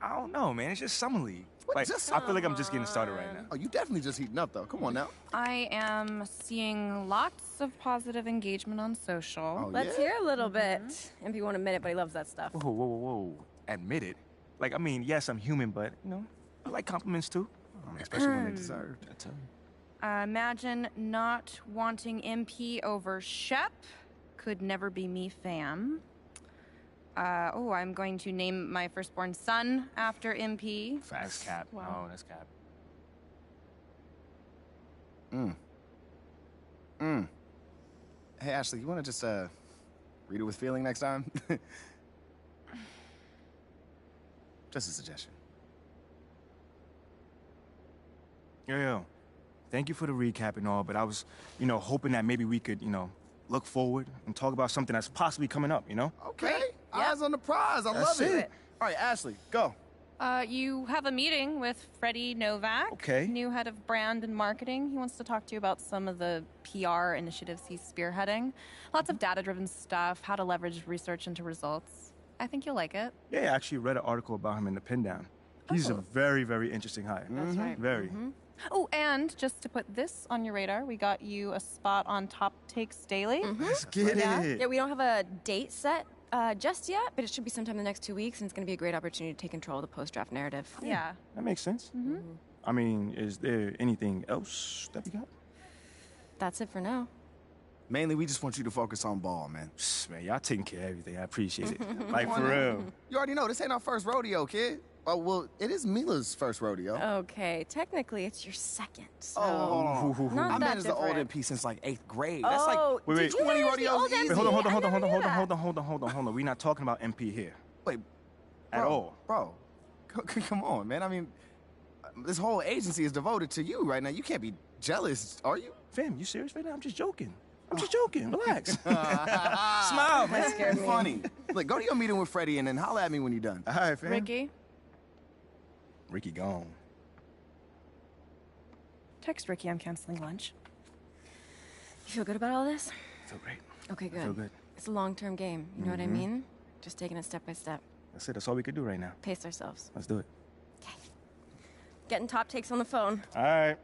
I don't know, man. It's just summer league. What, Like, just I feel like I'm just getting started right now. Oh, you definitely just heating up, though. Come on now. I am seeing lots of positive engagement on social. Oh, Let's yeah? hear a little bit. MP won't admit it, but he loves that stuff. Whoa, whoa, whoa, whoa. Admit it. Like, I mean, yes, I'm human, but, you know, I like compliments too. Especially when they're deserved. I tell you. Imagine not wanting MP over Shep. Could never be me, fam. I'm going to name my firstborn son after MP. Facts, Cap. Wow. No, that's Cap. Hey, Ashley, you want to just, read it with feeling next time? Just a suggestion. Yo. Thank you for the recap and all, but I was, hoping that maybe we could, look forward and talk about something that's possibly coming up, you know? Okay. Eyes on the prize. I love it. it. All right, Ashley, go. You have a meeting with Freddie Novak, Okay. new head of brand and marketing. He wants to talk to you about some of the PR initiatives he's spearheading. Lots of data-driven stuff, how to leverage research into results. I think you'll like it. Yeah, I actually read an article about him in the Pin Down. He's a very, very interesting hire. That's right. Very. Oh, and just to put this on your radar, we got you a spot on Top Takes Daily. Let's get it. Yeah, we don't have a date set just yet, but it should be sometime in the next 2 weeks, and it's going to be a great opportunity to take control of the post-draft narrative. Yeah. That makes sense. I mean, is there anything else that we got? That's it for now. Mainly, we just want you to focus on ball, man. Man, y'all taking care of everything. I appreciate it. Like, for real. You already know, this ain't our first rodeo, kid. Oh, well, it is Mila's first rodeo. Okay, technically it's your second, so... Oh, hold on. Not I that met as the old different. MP since like 8th grade. That's Oh, Wait, did wait. you 20 manage the rodeos old easy. Wait, hold on. I never knew that. Hold on. We're not talking about MP here. Wait, At all. Bro, come on, man. I mean, this whole agency is devoted to you right now. You can't be jealous, are you? Fam, you serious right now? I'm just joking. Relax. Smile, man. That scared me. Funny. Look, go to your meeting with Freddie and then holla at me when you're done. All right, fam. Ricky, gone. text Ricky I'm canceling lunch. You feel good about all this? Feel great. Okay, good. feel good. It's a long-term game, you know what I mean? Just taking it step by step. That's it. That's all we could do right now. Pace ourselves. Let's do it. Okay. Getting top takes on the phone. All right.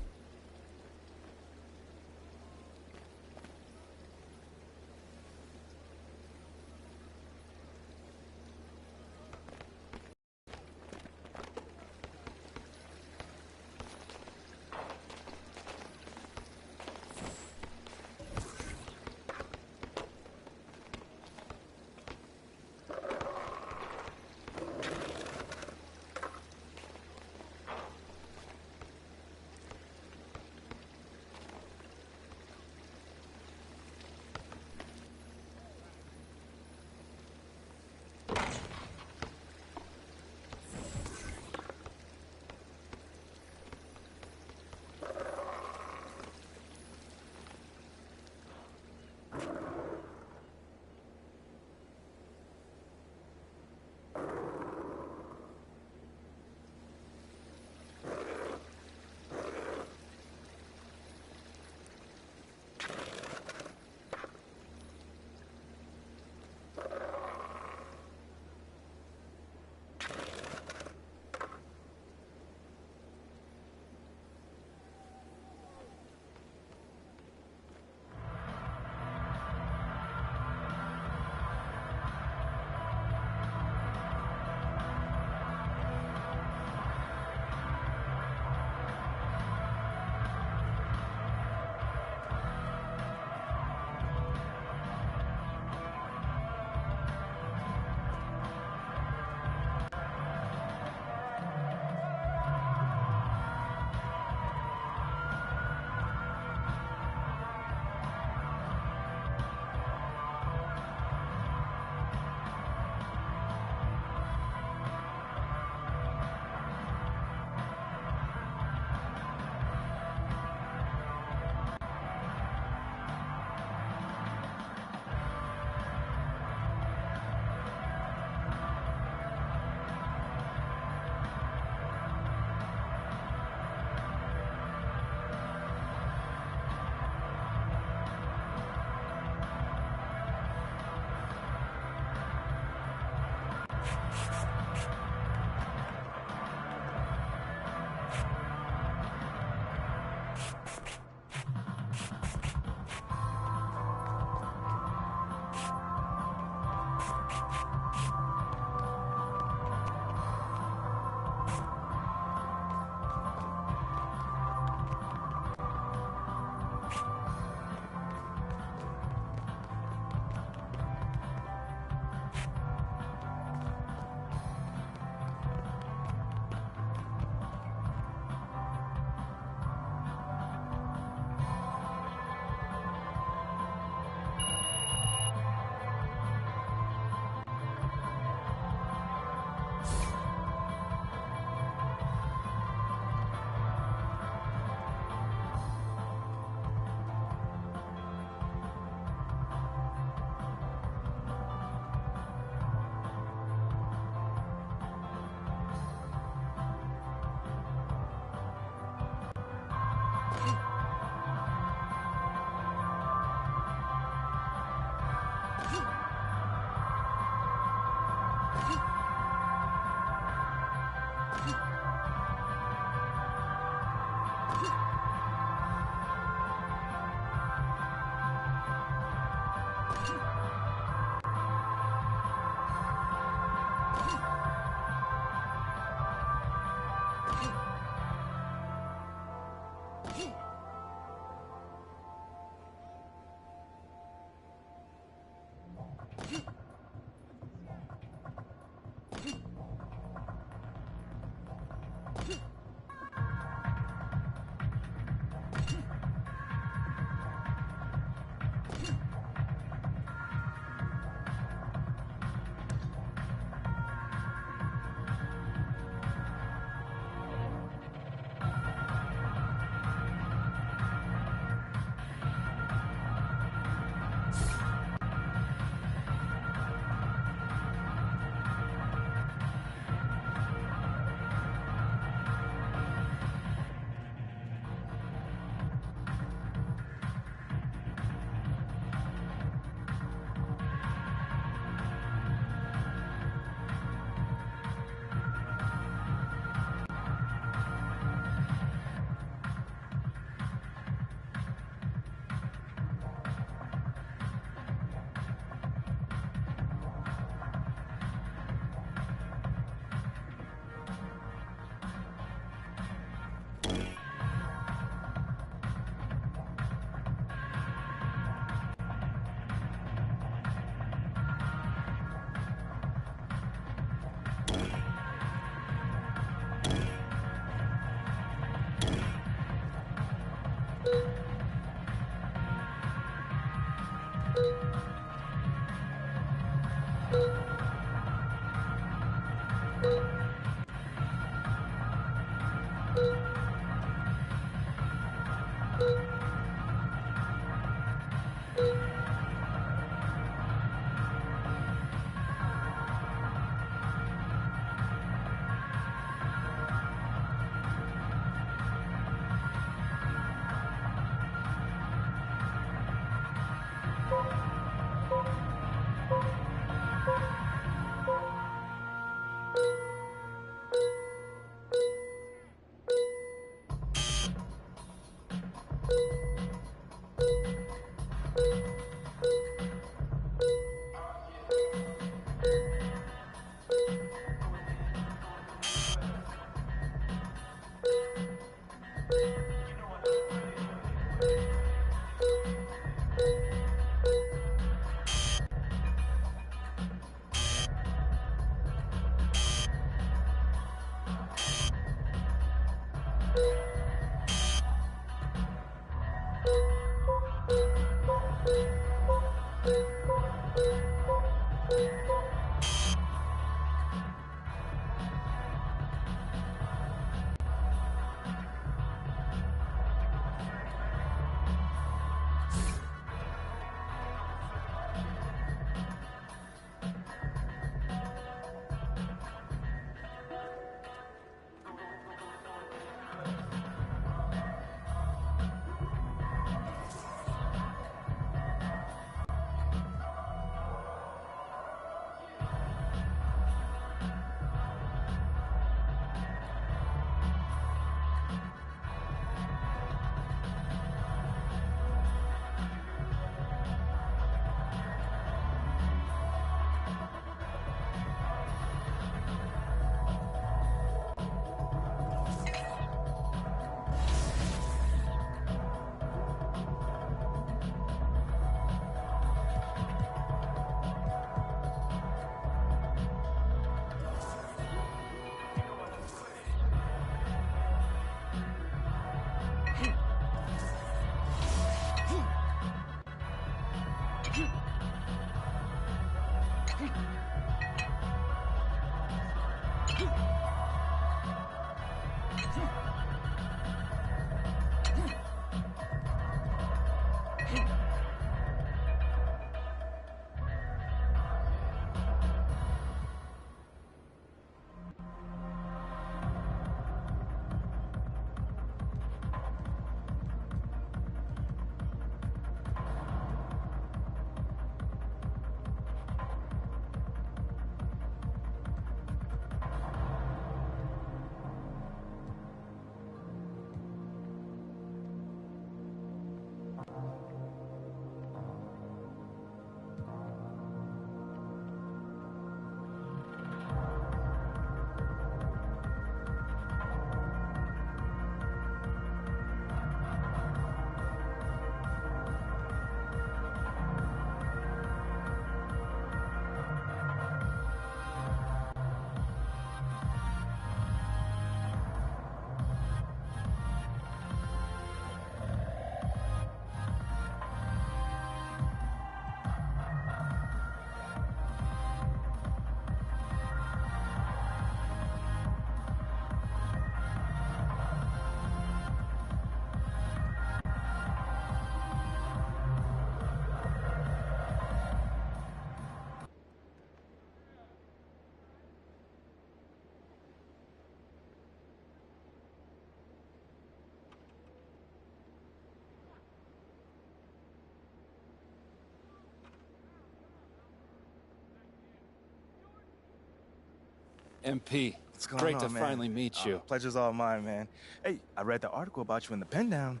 MP, What's going great on, to man? finally meet you. Pleasure's all mine, man. Hey, I read the article about you in the Pen Down.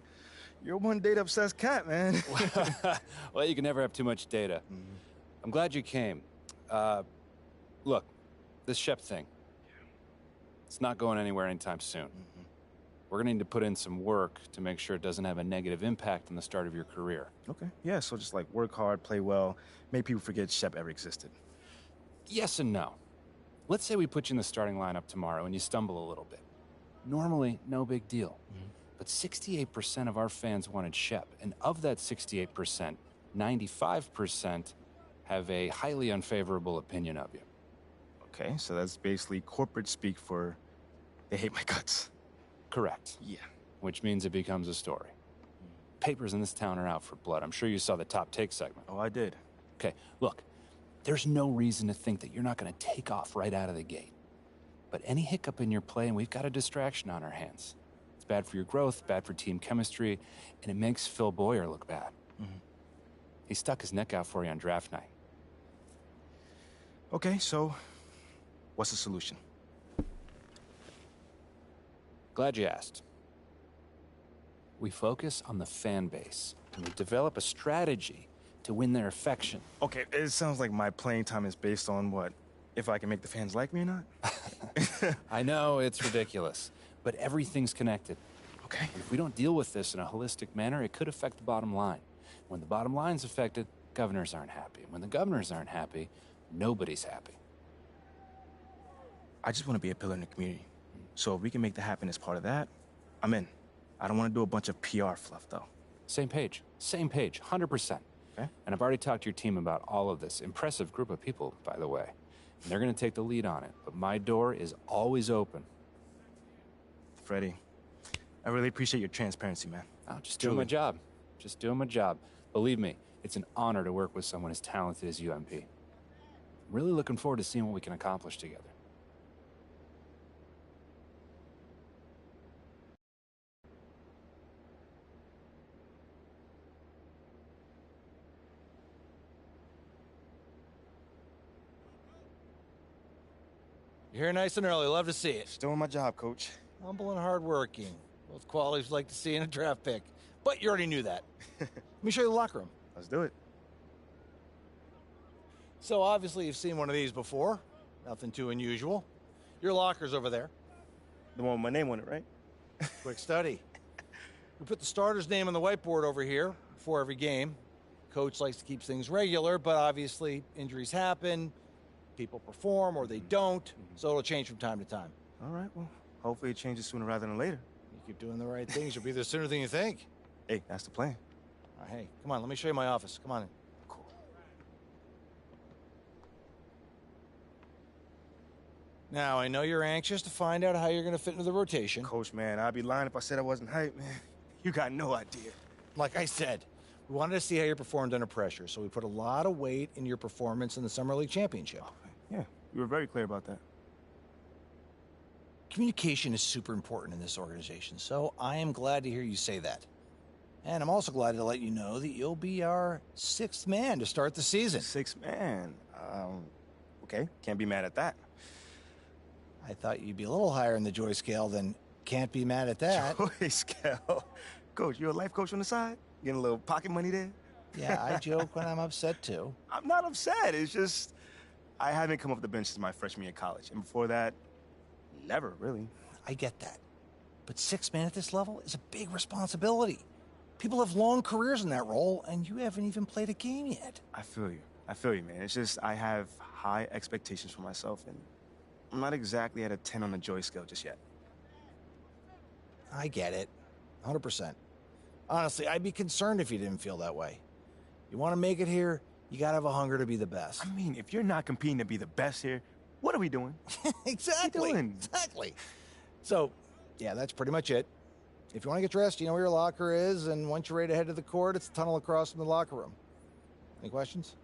You're one data-obsessed cat, man. Well, you can never have too much data. I'm glad you came. Look, this Shep thing, it's not going anywhere anytime soon. We're gonna need to put in some work to make sure it doesn't have a negative impact on the start of your career. Okay, yeah, so just like work hard, play well, make people forget Shep ever existed. Yes and no. Let's say we put you in the starting lineup tomorrow and you stumble a little bit. Normally, no big deal. But 68% of our fans wanted Shep, and of that 68%, 95% have a highly unfavorable opinion of you. Okay, so that's basically corporate speak for they hate my guts. Correct. Yeah. Which means it becomes a story. Papers in this town are out for blood. I'm sure you saw the top take segment. Oh, I did. Okay, look, there's no reason to think that you're not going to take off right out of the gate. But any hiccup in your play, and we've got a distraction on our hands. It's bad for your growth, bad for team chemistry, and it makes Phil Boyer look bad. He stuck his neck out for you on draft night. Okay, so what's the solution? Glad you asked. We focus on the fan base, and we develop a strategy to win their affection. Okay, it sounds like my playing time is based on what? If I can make the fans like me or not? I know, it's ridiculous, but everything's connected. Okay. If we don't deal with this in a holistic manner, it could affect the bottom line. When the bottom line's affected, governors aren't happy. When the governors aren't happy, nobody's happy. I just want to be a pillar in the community. So if we can make that happen as part of that, I'm in. I don't want to do a bunch of PR fluff, though. Same page, 100%. Okay. And I've already talked to your team about all of this. Impressive group of people, by the way. And they're going to take the lead on it, but my door is always open. Freddie, I really appreciate your transparency, man. I'm just doing my job. Just doing my job. Believe me, it's an honor to work with someone as talented as you, MP. I'm really looking forward to seeing what we can accomplish together. You're here nice and early. Love to see it. Just doing my job, Coach. Humble and hardworking. Both qualities we'd like to see in a draft pick. But you already knew that. Let me show you the locker room. Let's do it. So obviously you've seen one of these before. Nothing too unusual. Your locker's over there. The one with my name on it, right? Quick study. We put the starter's name on the whiteboard over here before every game. Coach likes to keep things regular, but obviously injuries happen. People perform or they don't, so it'll change from time to time. All right, well, hopefully it changes sooner rather than later. You keep doing the right things, you'll be there sooner than you think. Hey, that's the plan. All right, hey, come on, let me show you my office. Come on in. Cool. Now, I know you're anxious to find out how you're going to fit into the rotation. Coach, man, I'd be lying if I said I wasn't hyped, man. You got no idea. Like I said, we wanted to see how you performed under pressure, so we put a lot of weight in your performance in the Summer League Championship. Yeah, you were very clear about that. Communication is super important in this organization, so I am glad to hear you say that. And I'm also glad to let you know that you'll be our 6th man to start the season. 6 man. Okay, can't be mad at that. I thought you'd be a little higher in the joy scale than can't be mad at that. Joy scale. Coach, you a life coach on the side? Getting a little pocket money there? Yeah, I joke when I'm upset too. I'm not upset. It's just I haven't come off the bench since my freshman year of college. And before that, never, really. I get that. But 6 man at this level is a big responsibility. People have long careers in that role, and you haven't even played a game yet. I feel you. I feel you, man. It's just I have high expectations for myself, and I'm not exactly at a 10 on the joy scale just yet. I get it. 100%. Honestly, I'd be concerned if you didn't feel that way. You want to make it here, you got to have a hunger to be the best. I mean, if you're not competing to be the best here, what are we doing? Exactly. What are we doing? Exactly. So, yeah, that's pretty much it. If you want to get dressed, you know where your locker is, and once you're ready to head to the court, it's the tunnel across from the locker room. Any questions?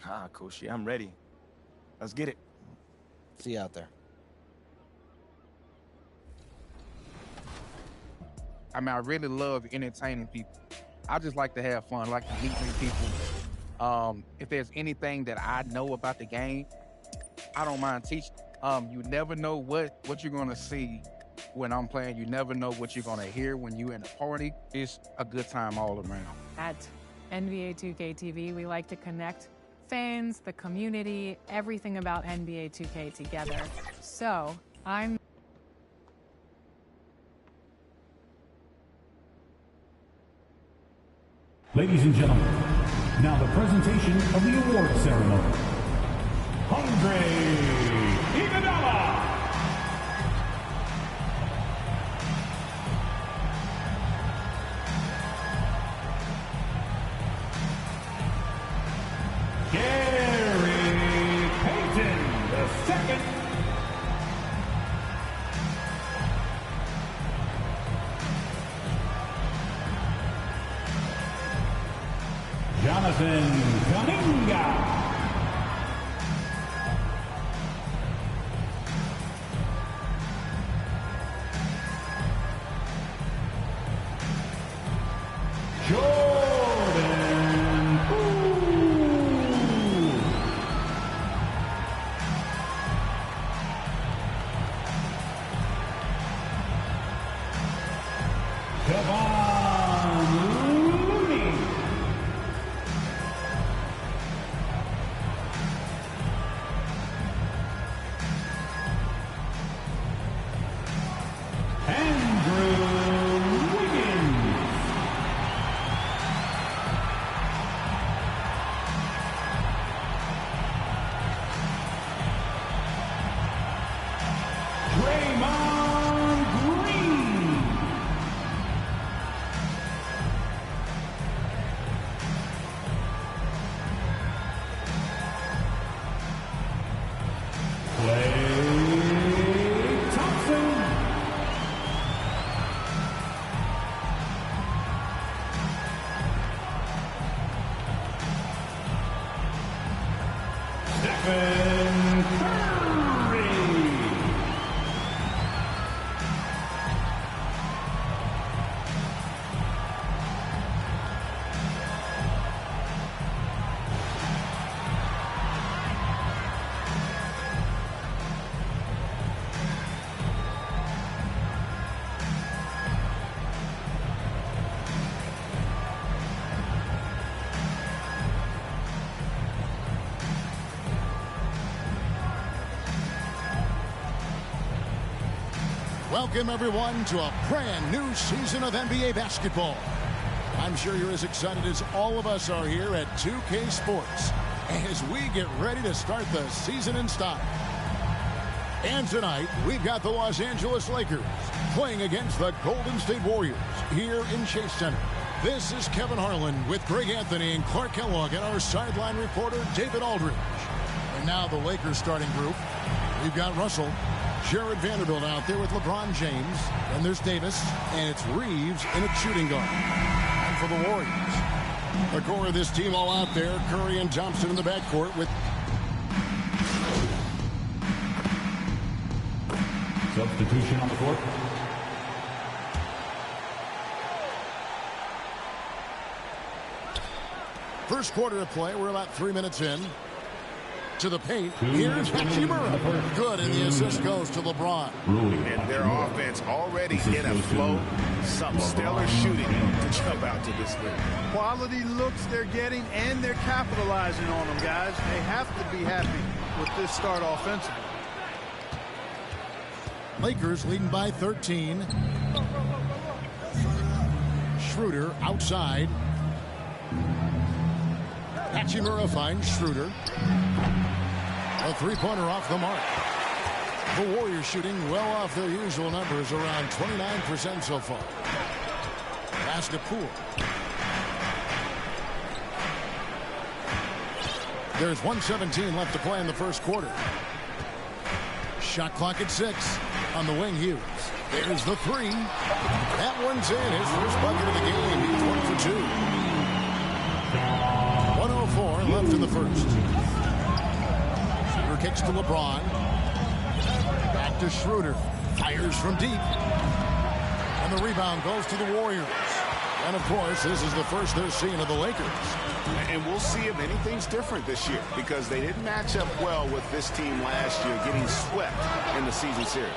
Ah, Coach, yeah, I'm ready. Let's get it. See you out there. I mean, I really love entertaining people. I just like to have fun, like to meet new people. If there's anything that I know about the game, I don't mind teaching. You never know what you're gonna see when I'm playing. You never know what you're gonna hear when you in a party. It's a good time all around. At NBA 2K TV, we like to connect fans, the community, everything about NBA 2K together. So I'm Ladies and gentlemen, now the presentation of the award ceremony. Andre Iguodala. Gary Payton II. Jonathan Kuminga. Jordan Poole. Kevon Looney. Andrew Wiggins. Draymond Green. Klay Thompson. Stephen Curry. Welcome, everyone, to a brand new season of NBA basketball. I'm sure you're as excited as all of us are here at 2K Sports as we get ready to start the season in style. And tonight, we've got the Los Angeles Lakers playing against the Golden State Warriors here in Chase Center. This is Kevin Harlan with Greg Anthony and Clark Kellogg and our sideline reporter, David Aldridge. And now the Lakers starting group. We've got Russell, Jared Vanderbilt out there with LeBron James. And there's Davis, and it's Reeves in a shooting guard. And for the Warriors, the core of this team all out there, Curry and Thompson in the backcourt with Substitution on the court. first quarter of play. We're about 3 minutes in. To the paint. Here's Hachimura. Good, and the assist goes to LeBron. And their offense already in a flow. Some stellar shooting to jump out to this league. Quality looks they're getting, and they're capitalizing on them, guys. They have to be happy with this start offensively. Lakers leading by 13. Schroeder outside. Hachimura finds Schroeder. A three-pointer off the mark. The Warriors shooting well off their usual numbers, around 29% so far. Pass to Poole. There's 1:17 left to play in the first quarter. Shot clock at 6. On the wing, Hughes. There's the three. That one's in. His first bucket of the game. He's 1 for 2. 1:04 left in the first. Schroeder kicks to LeBron. Back to Schroeder. Fires from deep. And the rebound goes to the Warriors. And, of course, this is the first they're seeing of the Lakers. And we'll see if anything's different this year because they didn't match up well with this team last year, getting swept in the season series.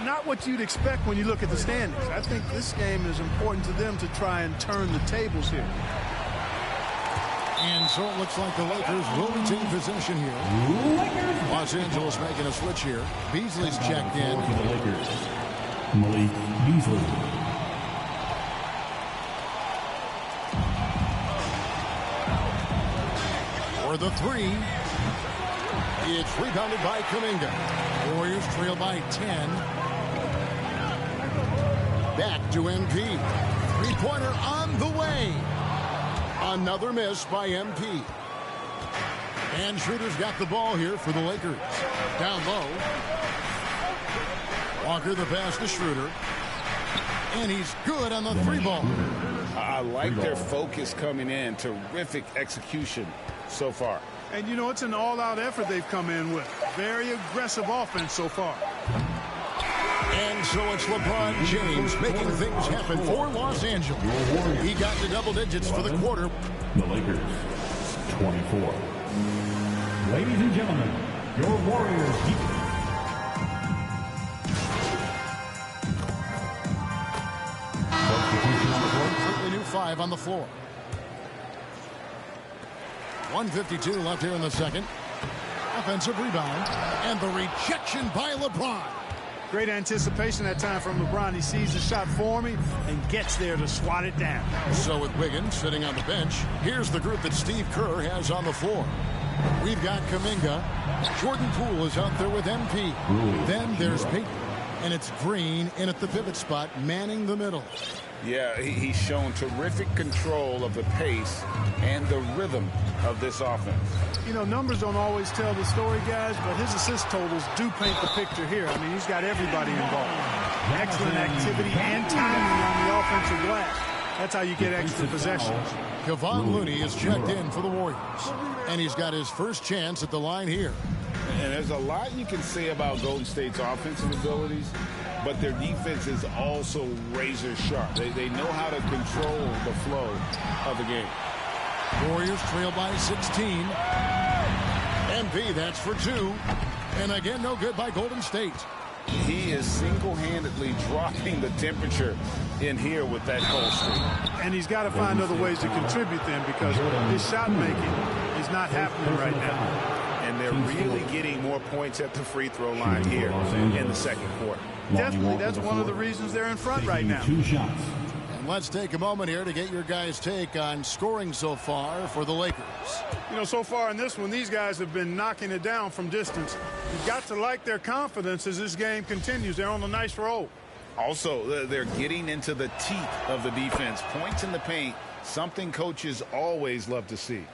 Not what you'd expect when you look at the standings. I think this game is important to them to try and turn the tables here. And so it looks like the Lakers will retain possession here. Los Angeles making a switch here. Beasley's checked in. For the Lakers, Malik Beasley. For the three. It's rebounded by Kuminga. Warriors trail by 10. Back to MP. Three-pointer on the way. Another miss by MP. And Schroeder's got the ball here for the Lakers. Down low. Walker the pass to Schroeder. And he's good on the three ball. I like their focus coming in. Terrific execution so far. And, you know, it's an all-out effort they've come in with. Very aggressive offense so far. And so it's LeBron James making things happen for Los Angeles. He got to double digits for the quarter. The Lakers, 24. Ladies and gentlemen, your Warriors. Completely new 5 on the floor. 1:52 left here in the second. Offensive rebound. And the rejection by LeBron. Great anticipation that time from LeBron. He sees the shot forming and gets there to swat it down. So with Wiggins sitting on the bench, here's the group that Steve Kerr has on the floor. We've got Kuminga. Jordan Poole is out there with MP. Then there's Peyton. And it's Green in at the pivot spot, manning the middle. Yeah, he's shown terrific control of the pace and the rhythm of this offense. You know, numbers don't always tell the story, guys, but his assist totals do paint the picture here. I mean, he's got everybody involved. Excellent activity and timing on the offensive glass. That's how you get extra possessions. Kevon Looney is checked in for the Warriors. And he's got his first chance at the line here. And there's a lot you can say about Golden State's offensive abilities, but their defense is also razor sharp. They know how to control the flow of the game. Warriors trail by 16. MP, that's for 2. And again, no good by Golden State. He is single-handedly dropping the temperature in here with that cold streak. And he's got to find other ways to contribute then because his shot making is not happening right now. And they're really getting more points at the free throw line here in the second quarter. Definitely, that's one of the reasons they're in front right now. 2 shots. And let's take a moment here to get your guys' take on scoring so far for the Lakers. You know, so far in this one, these guys have been knocking it down from distance. You've got to like their confidence as this game continues. They're on a nice roll. Also, they're getting into the teeth of the defense. Points in the paint, something coaches always love to see.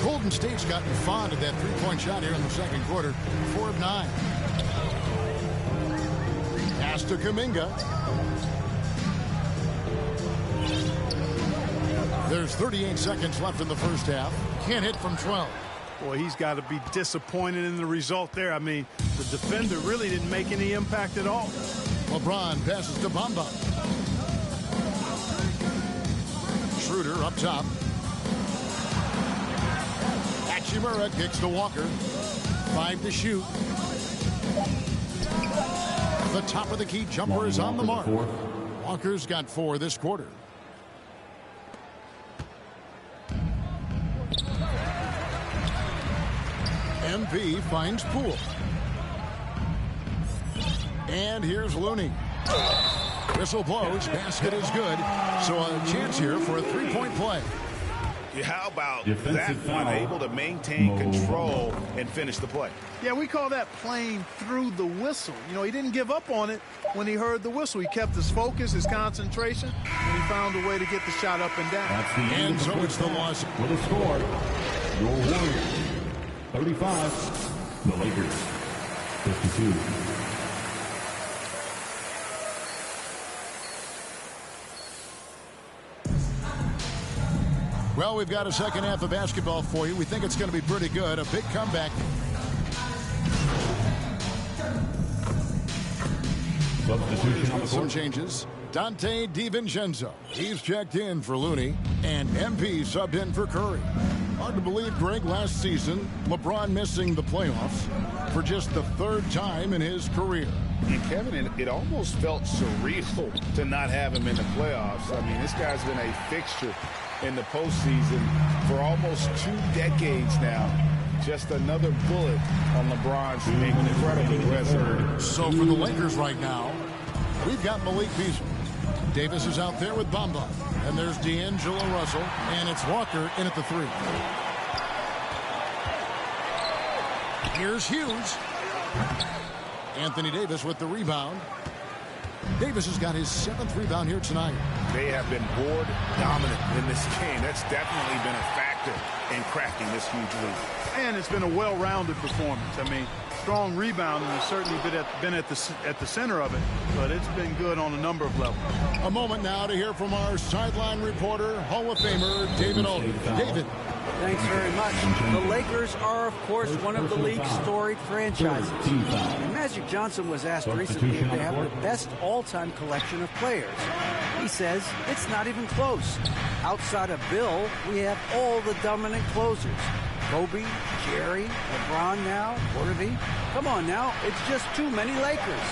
Golden State's gotten fond of that three-point shot here in the second quarter. 4 of 9. Pass to Kuminga. There's 38 seconds left in the first half. Can't hit from 12. Boy, he's got to be disappointed in the result there. I mean, the defender really didn't make any impact at all. LeBron passes to Bamba. Schroeder up top. Hachimura kicks to Walker. 5 to shoot. The top of the key jumper is on the mark. Walker's got 4 this quarter. MP finds Poole. And here's Looney. Whistle blows. Basket is good. So a chance here for a three-point play. How about Defensive that one? foul. Able to maintain control and finish the play. Yeah, we call that playing through the whistle. You know, he didn't give up on it when he heard the whistle. He kept his focus, his concentration, and he found a way to get the shot up and down. That's the end And of the so first it's the half. loss. With a score, your Warriors 35, the Lakers 52. Well, we've got a second half of basketball for you. We think it's going to be pretty good. A big comeback. Substitution on the Some court. changes. Dante DiVincenzo. He's checked in for Looney, and MP subbed in for Curry. Hard to believe, Greg, last season, LeBron missing the playoffs for just the 3rd time in his career. And Kevin, it almost felt surreal to not have him in the playoffs. I mean, this guy's been a fixture in the postseason for almost 2 decades now. Just another bullet on LeBron's incredibly record. So for the Lakers right now, we've got Malik Beasley. Davis is out there with Bamba. And there's D'Angelo Russell. And it's Walker in at the 3. Here's Hughes. Anthony Davis with the rebound. Davis has got his 7th rebound here tonight. They have been board dominant in this game. That's definitely been a factor in cracking this huge lead. And it's been a well-rounded performance. I mean, strong rebounding has certainly been at the center of it, but it's been good on a number of levels. A moment now to hear from our sideline reporter, Hall of Famer David Aldridge. David. Thanks very much. The Lakers are, of course, one of the league's storied franchises. And Magic Johnson was asked recently if they have the best all-time collection of players. He says it's not even close. Outside of Bill, we have all the dominant closers. Kobe, Jerry, LeBron now, Worthy. Come on now, it's just too many Lakers.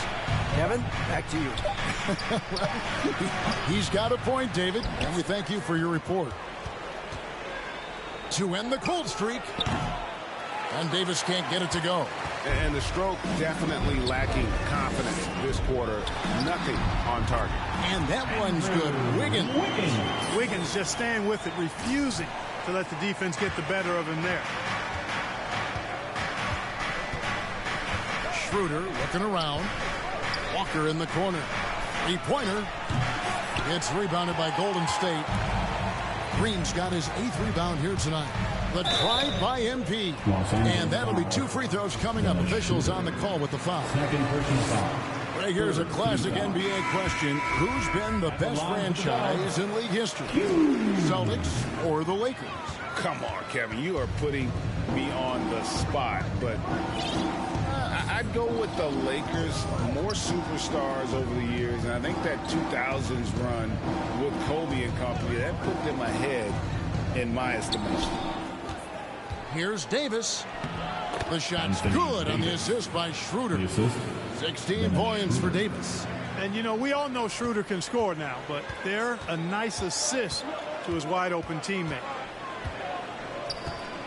Kevin, back to you. He's got a point, David, and we thank you for your report. To end the cold streak, and Davis can't get it to go. And the stroke definitely lacking confidence this quarter. Nothing on target. And that one's good. Wiggins just staying with it, refusing to let the defense get the better of him there. Schroeder looking around. Walker in the corner. 3-pointer. It's rebounded by Golden State. Green's got his 8th rebound here tonight. The drive by MP. And that'll be 2 free throws coming up. Officials on the call with the foul. Right here's a classic NBA question. Who's been the best franchise in league history? Celtics or the Lakers? Come on, Kevin. You are putting me on the spot. But I'd go with the Lakers. More superstars over the years. And I think that 2000s run with Kobe and company, that put them ahead in my estimation. Here's Davis. The shot's good on the assist by Schroeder. 16 points for Davis. And, you know, we all know Schroeder can score now, but they're a nice assist to his wide-open teammate.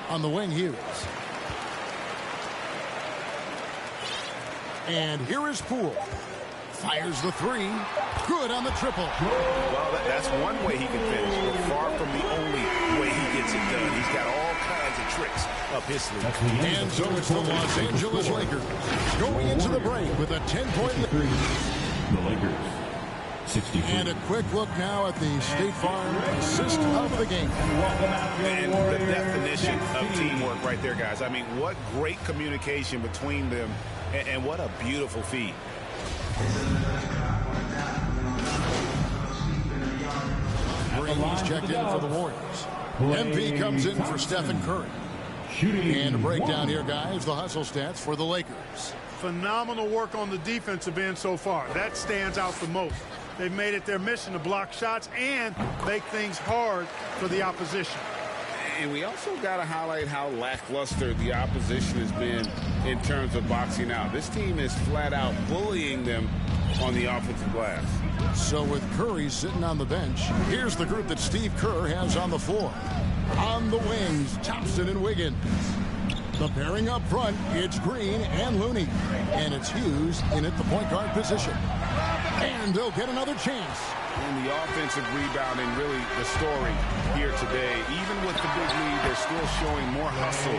On the wing, Hughes. And here is Poole. Fires the 3. Good on the triple. Well, that's one way he can finish, but far from the only way he gets it done. He's got all kinds of tricks up his sleeve. And so it's the Los Angeles Lakers going into the break with a 10-point lead. The Lakers, 63. And a quick look now at the State Farm assist of the game. And the definition of teamwork right there, guys. I mean, what great communication between them, and what a beautiful feat. Green's checked in for the Warriors. MP comes in for Stephen Curry. And a breakdown here, guys, the hustle stats for the Lakers. Phenomenal work on the defensive end so far. That stands out the most. They've made it their mission to block shots and make things hard for the opposition. And we also got to highlight how lackluster the opposition has been in terms of boxing out. This team is flat out bullying them on the offensive glass. So with Curry sitting on the bench, here's the group that Steve Kerr has on the floor. On the wings, Thompson and Wiggins. The pairing up front, it's Green and Looney. And it's Hughes in at the point guard position. And they'll get another chance. And the offensive rebounding, really the story here today. Even with the big lead, they're still showing more hustle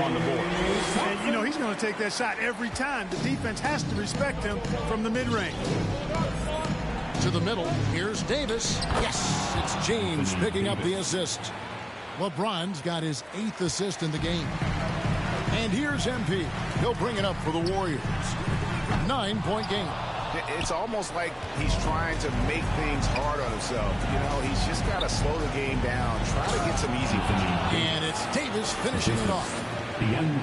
on the board. And, you know, he's going to take that shot every time. The defense has to respect him from the mid-range. To the middle, here's Davis. Yes, it's James picking up the assist. LeBron's got his 8th assist in the game. And here's MP. He'll bring it up for the Warriors. 9-point game. It's almost like he's trying to make things hard on himself. You know, he's just got to slow the game down, try to get some easy finishes. And it's Davis finishing it off.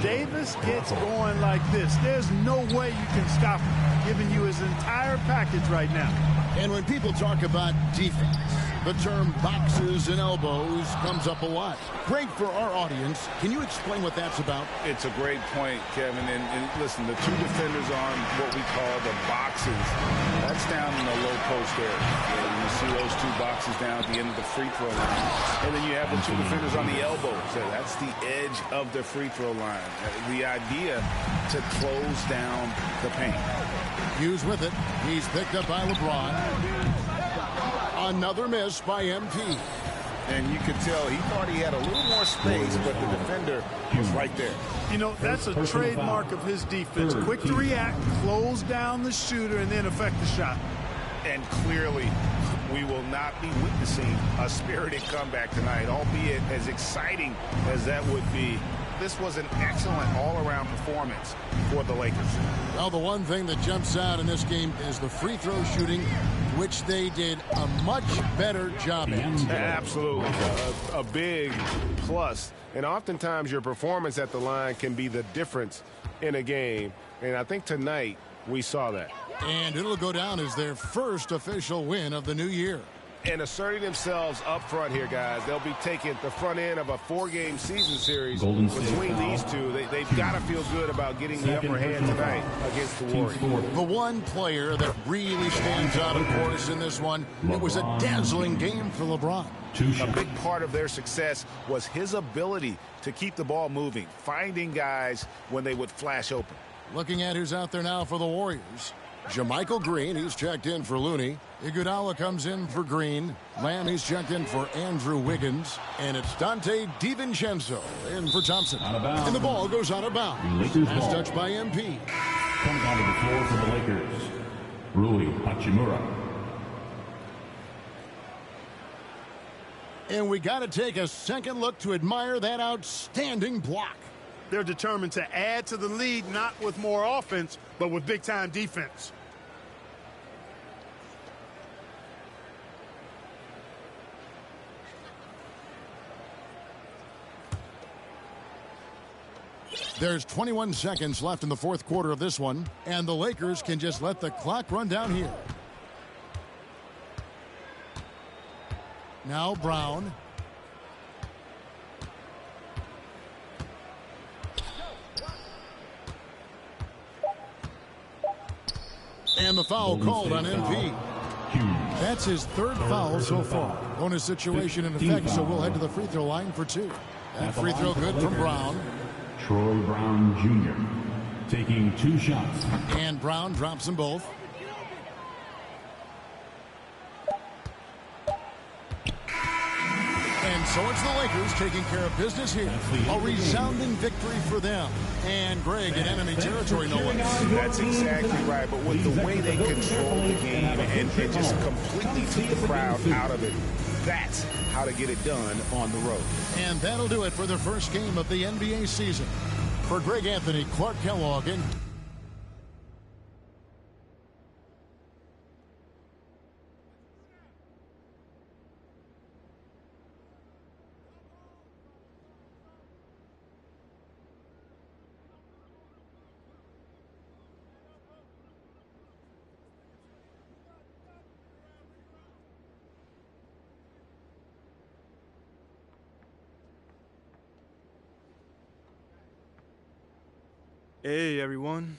Davis gets going like this. There's no way you can stop him, giving you his entire package right now. And when people talk about defense, the term boxes and elbows comes up a lot. Greg, for our audience, can you explain what that's about? It's a great point, Kevin. And listen, the two defenders on what we call the boxes, that's down in the low post area. You see those two boxes down at the end of the free throw line. And then you have the two defenders on the elbows. So that's the edge of the free throw line. The idea to close down the paint. Hughes with it. He's picked up by LeBron. Another miss by MP. And you could tell he thought he had a little more space, but the defender was right there. You know, that's a trademark of his defense. Quick to react, close down the shooter, and then affect the shot. And clearly, we will not be witnessing a spirited comeback tonight, albeit as exciting as that would be. This was an excellent all-around performance for the Lakers. Well, the one thing that jumps out in this game is the free throw shooting, which they did a much better job at. Absolutely. A big plus. And oftentimes your performance at the line can be the difference in a game. And I think tonight we saw that. And it'll go down as their first official win of the new year. And asserting themselves up front here, guys. They'll be taking the front end of a 4-game season series between these two. They've got to feel good about getting the upper hand tonight against the Warriors. The one player that really stands out, of course, in this one, it was a dazzling game for LeBron. A big part of their success was his ability to keep the ball moving, finding guys when they would flash open. Looking at who's out there now for the Warriors. JaMychal Green, he's checked in for Looney. Iguodala comes in for Green. Lamb, he's checked in for Andrew Wiggins. And it's Dante DiVincenzo in for Thompson. And the ball goes out of bounds. Pass touched by MP. Coming onto the floor for the Lakers, Rui Hachimura. And we got to take a second look to admire that outstanding block. They're determined to add to the lead, not with more offense, but with big-time defense. There's 21 seconds left in the fourth quarter of this one, and the Lakers can just let the clock run down here. Now Brown. And the foul called on MP. That's his third foul so far. Bonus situation in effect, so we'll head to the free throw line for two. That free throw good from Brown. Troy Brown Jr. taking 2 shots. And Brown drops them both. And so it's the Lakers taking care of business here. A resounding victory for them. And Greg in enemy territory, no less. That's exactly right. But with the way they controlled the game and just completely took the crowd out of it, that's how to get it done on the road. And that'll do it for the first game of the NBA season. For Greg Anthony, Clark Kellogg, and Hey, everyone.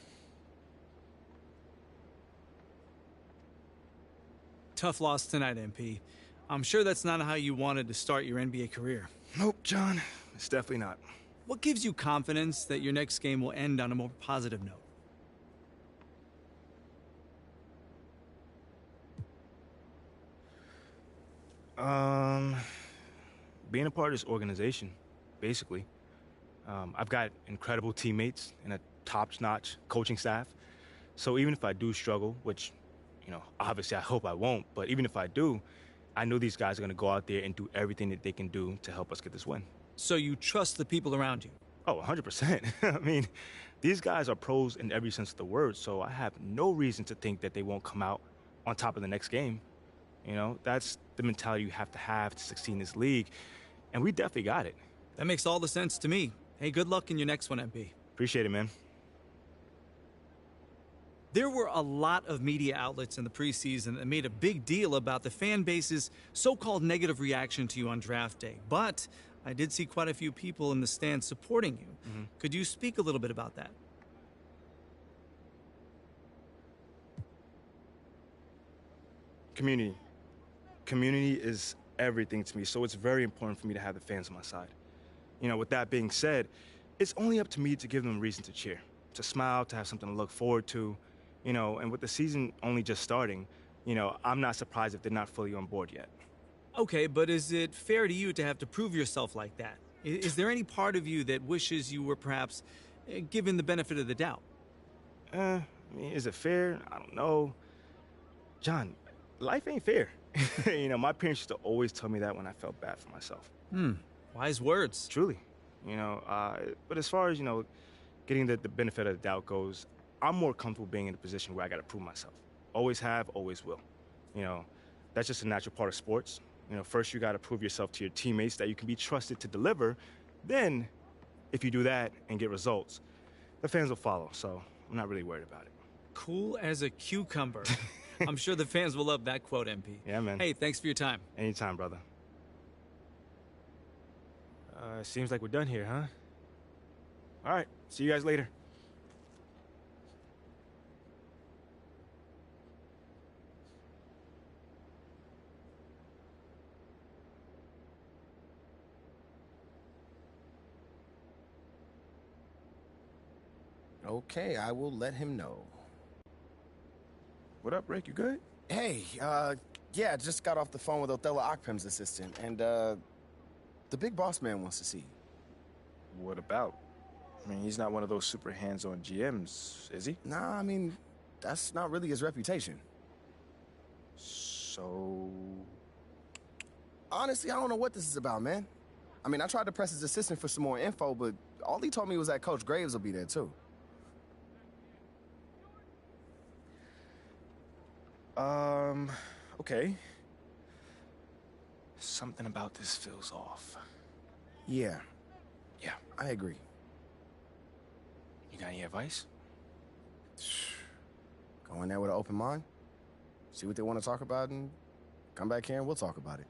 Tough loss tonight, MP. I'm sure that's not how you wanted to start your NBA career. Nope, John. It's definitely not. What gives you confidence that your next game will end on a more positive note? Being a part of this organization, basically. I've got incredible teammates and a top-notch coaching staff. So even if I do struggle, which, you know, obviously I hope I won't, but even if I do, I know these guys are going to go out there and do everything that they can do to help us get this win. So you trust the people around you? Oh, 100%. I mean, these guys are pros in every sense of the word, so I have no reason to think that they won't come out on top of the next game. You know, that's the mentality you have to succeed in this league, and we definitely got it. That makes all the sense to me. Hey, good luck in your next one, MP. Appreciate it, man. There were a lot of media outlets in the preseason that made a big deal about the fan base's so-called negative reaction to you on draft day. But I did see quite a few people in the stands supporting you. Could you speak a little bit about that? Community. Community is everything to me, so it's very important for me to have the fans on my side. You know, with that being said, it's only up to me to give them a reason to cheer, to smile, to have something to look forward to. You know, and with the season only just starting, you know, I'm not surprised if they're not fully on board yet. Okay, but is it fair to you to have to prove yourself like that? Is there any part of you that wishes you were perhaps given the benefit of the doubt? I mean, is it fair? I don't know. John, life ain't fair. You know, my parents used to always tell me that when I felt bad for myself. Wise words. Truly. You know, but as far as, you know, getting the benefit of the doubt goes, I'm more comfortable being in a position where I got to prove myself. Always have, always will. You know, that's just a natural part of sports. You know, first you got to prove yourself to your teammates that you can be trusted to deliver. Then, if you do that and get results, the fans will follow. So I'm not really worried about it. Cool as a cucumber. I'm sure the fans will love that quote, MP. Yeah, man. Hey, thanks for your time. Anytime, brother. Seems like we're done here, huh? All right. See you guys later. Okay, I will let him know. What up, Rick? You good? Hey, yeah, just got off the phone with Othello Akpem's assistant, and, the big boss man wants to see you. What about? I mean, he's not one of those super hands-on GMs, is he? Nah, I mean, that's not really his reputation. So... Honestly, I don't know what this is about, man. I mean, I tried to press his assistant for some more info, but all he told me was that Coach Graves will be there, too. Okay. Something about this feels off. Yeah. Yeah. I agree. You got any advice? Go in there with an open mind, see what they want to talk about, and come back here and we'll talk about it.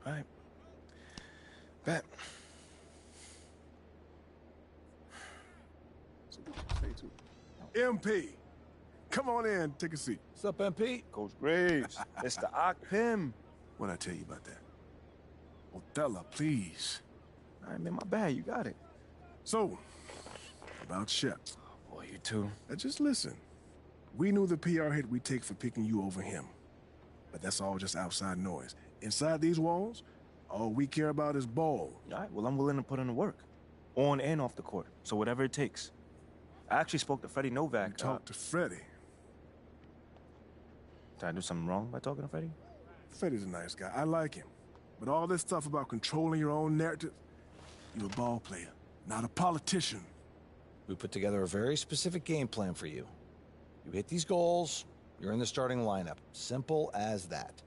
All right. Bet. MP, come on in, take a seat. What's up, MP? Coach Graves, Mr. Akpem. What'd I tell you about that? Othello, please. All right, man, my bad. You got it. So, about Shep. Oh, boy, you too. Now just listen. We knew the PR hit we'd take for picking you over him. But that's all just outside noise. Inside these walls, all we care about is ball. All right, well, I'm willing to put in the work. On and off the court. So whatever it takes. I actually spoke to Freddie Novak. You talked to Freddie? Did I do something wrong by talking to Freddie? Freddie's a nice guy. I like him. But all this stuff about controlling your own narrative, you're a ball player, not a politician. We put together a very specific game plan for you. You hit these goals, you're in the starting lineup. Simple as that.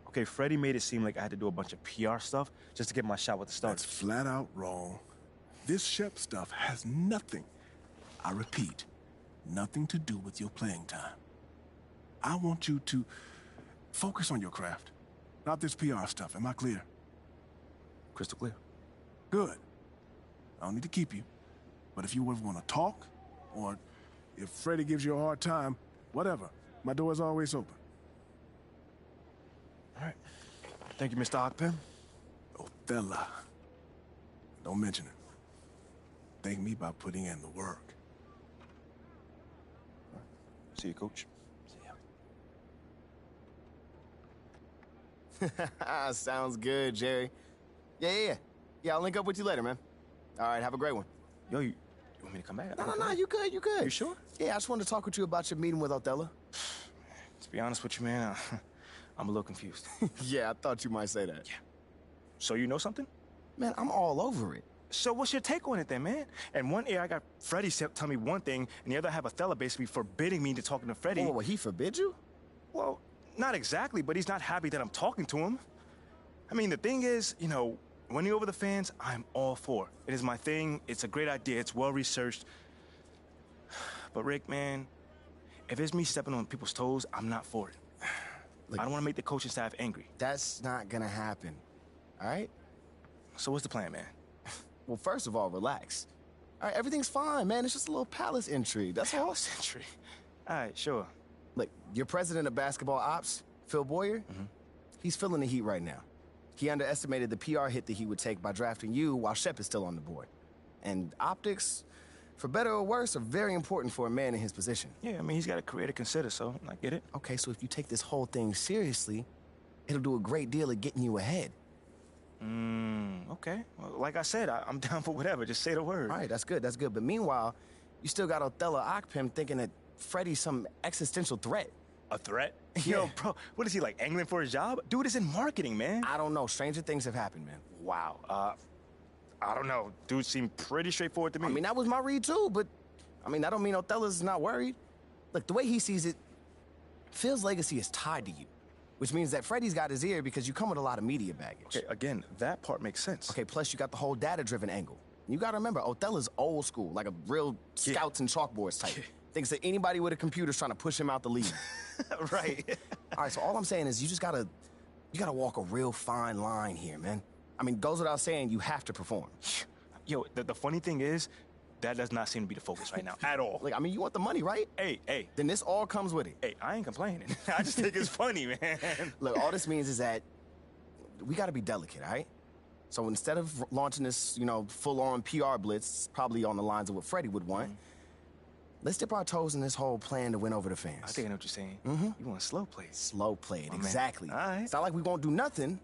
Okay, Freddie made it seem like I had to do a bunch of PR stuff just to get my shot with the Stars. That's flat out wrong. This Shep stuff has nothing, I repeat, nothing to do with your playing time. I want you to focus on your craft, not this PR stuff. Am I clear? Crystal clear. Good. I don't need to keep you. But if you ever want to talk, or if Freddie gives you a hard time, whatever, my door is always open. All right. Thank you, Mr. Akpem. Othello. Don't mention it. Thank me by putting in the work. See you, Coach. See ya. Sounds good, Jerry. Yeah, I'll link up with you later, man. All right, have a great one. Yo, you want me to come back? No, you good, you good. You sure? Yeah, I just wanted to talk with you about your meeting with Othello. To be honest with you, man, I'm a little confused. Yeah, I thought you might say that. Yeah. So you know something? Man, I'm all over it. So what's your take on it then, man? And one ear I got Freddie tell me one thing, and the other I have Othello basically forbidding me to talking to Freddie. Oh, he forbid you? Well, not exactly, but he's not happy that I'm talking to him. I mean, the thing is, you know, winning over the fans, I'm all for. It is my thing. It's a great idea. It's well-researched. But Rick, man, if it's me stepping on people's toes, I'm not for it. Look, I don't want to make the coaching staff angry. That's not gonna happen, all right? So what's the plan, man? Well, first of all, relax. All right, everything's fine, man. It's just a little palace intrigue. That's all. Palace intrigue? All right, sure. Look, your president of basketball ops, Phil Boyer, he's feeling the heat right now. He underestimated the PR hit that he would take by drafting you while Shep is still on the board. And optics, for better or worse, are very important for a man in his position. Yeah, I mean, he's got a career to consider, so I get it. Okay, so if you take this whole thing seriously, it'll do a great deal at getting you ahead. Okay. Well, like I said, I'm down for whatever. Just say the word. All right, that's good, that's good. But meanwhile, you still got Othello Akpem thinking that Freddie's some existential threat. A threat? Yeah. Yo, bro, what is he, like, angling for his job? Dude is in marketing, man. I don't know. Stranger things have happened, man. Wow. I don't know. Dude seemed pretty straightforward to me. I mean, that was my read, too, but, I mean, that don't mean Othello's not worried. Look, the way he sees it, Phil's legacy is tied to you, which means that Freddie's got his ear because you come with a lot of media baggage. Okay, again, that part makes sense. Okay, plus you got the whole data-driven angle. You gotta remember, Othello's old school, like a real scouts and chalkboards type. Thinks that anybody with a computer's trying to push him out the league. Right. All right, so all I'm saying is you gotta walk a real fine line here, man. I mean, goes without saying, you have to perform. Yo, the funny thing is, that does not seem to be the focus right now at all. Like, I mean, you want the money, right? Hey. Then this all comes with it. Hey, I ain't complaining. I just think it's funny, man. Look, all this means is that we gotta be delicate, all right? So instead of launching this, full-on PR blitz, probably on the lines of what Freddie would want, let's dip our toes in this whole plan to win over the fans. I think I know what you're saying. You want slow play. Slow play it, Oh, exactly. man. All right. It's not like we won't do nothing.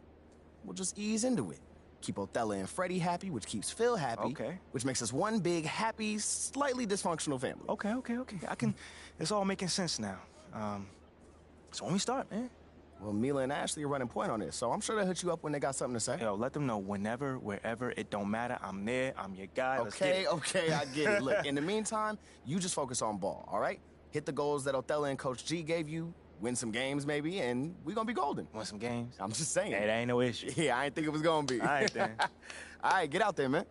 We'll just ease into it. Keep Othello and Freddie happy, which keeps Phil happy. Okay. Which makes us one big, happy, slightly dysfunctional family. Okay. It's all making sense now. So when we start, man. Well, Mila and Ashley are running point on this, so I'm sure they'll hit you up when they got something to say. Yo, let them know whenever, wherever, it don't matter. I'm there. I'm your guy. Let's get it. Okay, I get it. Look, in the meantime, you just focus on ball, all right? Hit the goals that Othello and Coach G gave you, win some games maybe, and we gonna be golden. Win some games? I'm just saying. Hey, that ain't no issue. Yeah, I ain't think it was gonna be. All right, then. All right, get out there, man.